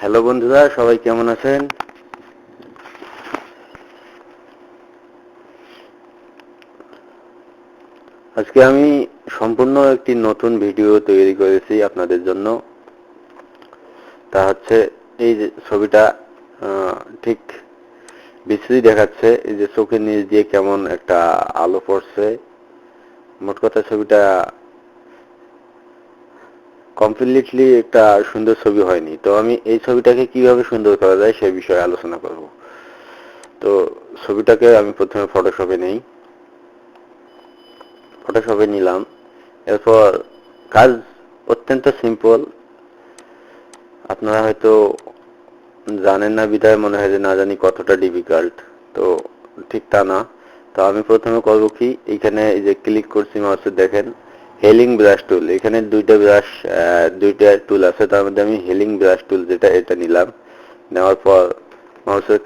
Hello বন্ধুরা, সবাই কেমন আছেন? আজকে আমি সম্পূর্ণ একটি নতুন ভিডিও তৈরি করেছি আপনাদের জন্য। তা হচ্ছে এই যে ছবিটা ঠিক বিশ্রী দেখাচ্ছে, এই যে চোখের নিচ দিয়ে কেমন একটা আলো পড়ছে। মোট কথা ছবিটা কমপ্লিটলি একটা সুন্দর ছবি হয়নি। তো আমি এই ছবিটাকে কিভাবে সুন্দর করা যায় সেই বিষয়ে আলোচনা করব। তো ছবিটাকে আমি প্রথমে ফটোশপে নিলাম। এরপর কাজ অত্যন্ত সিম্পল। আপনারা হয়তো জানেন না বিধায় মনে হয় যে না জানি কতটা ডিফিকাল্ট। তো ঠিক তা না। তো আমি প্রথমে করব কি, এখানে এই যে ক্লিক করছি মাউসে, দেখেন হেলিং ব্রাশ টুল। এখানে দুইটা টুল আছে, তার মধ্যে আমি হেলিং ব্রাশ টুল এটা নিলাম। নেওয়ার পর মাউসের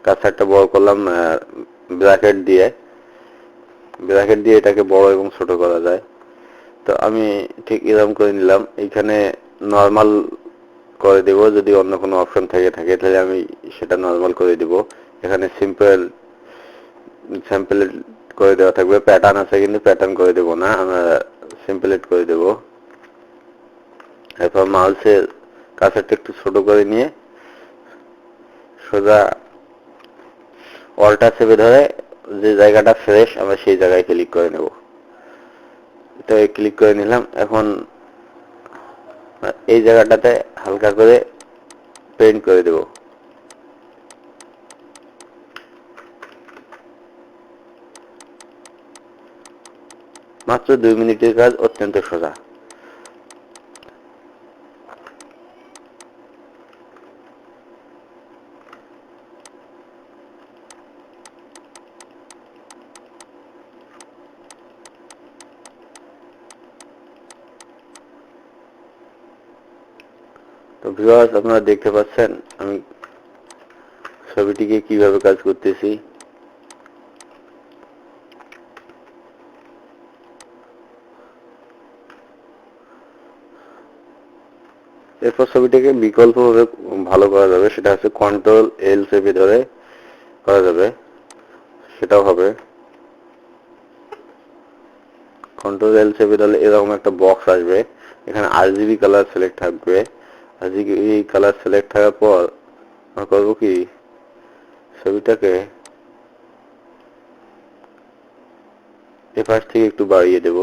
কার্সারটা বড় করলাম ব্র্যাকেট দিয়ে এটাকে বড় এবং ছোট করা যায়। তো আমি ঠিক এরকম করে নিলাম। এখানে নরমাল করে দেব, যদি অন্য কোনো অপশন থাকে তাহলে আমি সেটা নরমাল করে দেব। এখানে স্যাম্পল করে দেওয়া থাকবে। প্যাটার্ন আছে কিন্তু প্যাটার্ন করে দেব না, আমরা সিম্পলেট করে দেব। এরপর মাউসের কার্সারটা একটু ছোট করে নিয়ে সোজা অল্টার চেপে ধরে যে জায়গাটা ফ্রেশ আমরা সেই জায়গায় ক্লিক করে নেব। তো ক্লিক করে নিলাম। এখন এই জায়গাটাতে হালকা করে পেইন্ট করে দেব। মাত্র 2 মিনিটের কাজ, অত্যন্ত সোজা। তো ভিউয়ার্স, আপনারা দেখতে পাচ্ছেন আমি ছবিটিকে কিভাবে কাজ করতেছি। এরপর ছবিটাকে বিকল্পভাবে ভালো করা যাবে, সেটা হচ্ছে কন্ট্রোল এল চেপে ধরে করা যাবে, সেটাও হবে। কন্ট্রোল এল চেপে ধরলে এরকম একটা বক্স আসবে, এখানে আরজিবি কালার সিলেক্ট থাকবে। আরজিবি কালার সিলেক্ট থাকার পর আমরা করবো কি, ছবিটাকে এপাশ থেকে একটু বাড়িয়ে দেব,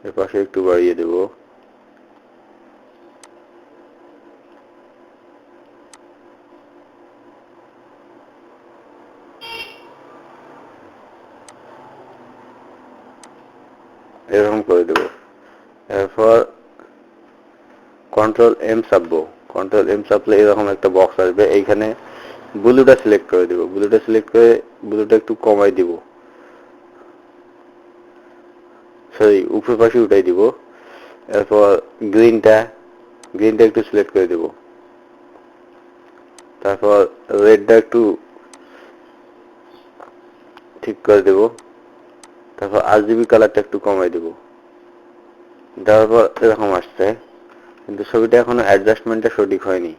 এপাশে একটু বাড়িয়ে দেব। এরকম করে দেব। এরপর কন্ট্রোল এম চাপবো। কন্ট্রোল এম চাপলে এরকম একটা বক্স আসবে, এইখানে ব্লুটা সিলেক্ট করে দেব। ব্লুটা সিলেক্ট করে ব্লুটা একটু কমাই দিব, সরি উপর পাশে উঠাই দিব। এরপর গ্রিনটা একটু সিলেক্ট করে দেব। তারপর রেডটা একটু ঠিক করে দেব। তারপর আরজিবি কালারটা একটু কমাই দেব। দেওয়ার পর এরকম আসছে, কিন্তু ছবিটা এখনো অ্যাডজাস্টমেন্টটা সঠিক হয়নি।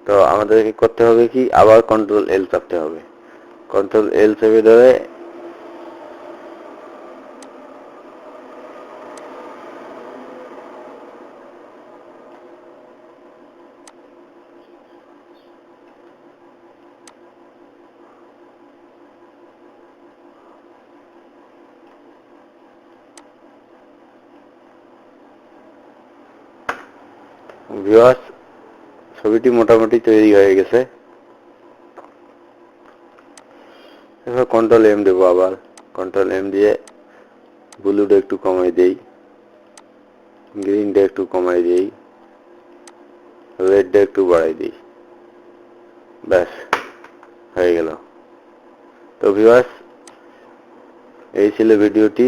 তো আমাদেরকে করতে হবে কি, আবার কন্ট্রোল এল চাপতে হবে। কন্ট্রোল এল চেপে ধরে ভিউয়ার্স, ছবিটি মোটামুটি তৈরি হয়ে গেছে। এবার কন্ট্রোল এম দেবো। আবার কন্ট্রোল এম দিয়ে ব্লুটা একটু কমাই দেই, গ্রিনটা একটু কমাই দেই, রেডটা একটু বাড়াই দিই। ব্যাস, হয়ে গেল। তো ভিউয়ার্স, এই ছিল ভিডিওটি।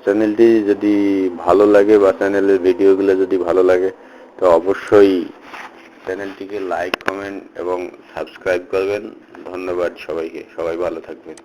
চ্যানেলটি যদি ভালো লাগে বা চ্যানেলের ভিডিওগুলো যদি ভালো লাগে, তো অবশ্যই চ্যানেলটিকে লাইক, কমেন্ট এবং সাবস্ক্রাইব করবেন। ধন্যবাদ সবাইকে। সবাই ভালো থাকবেন।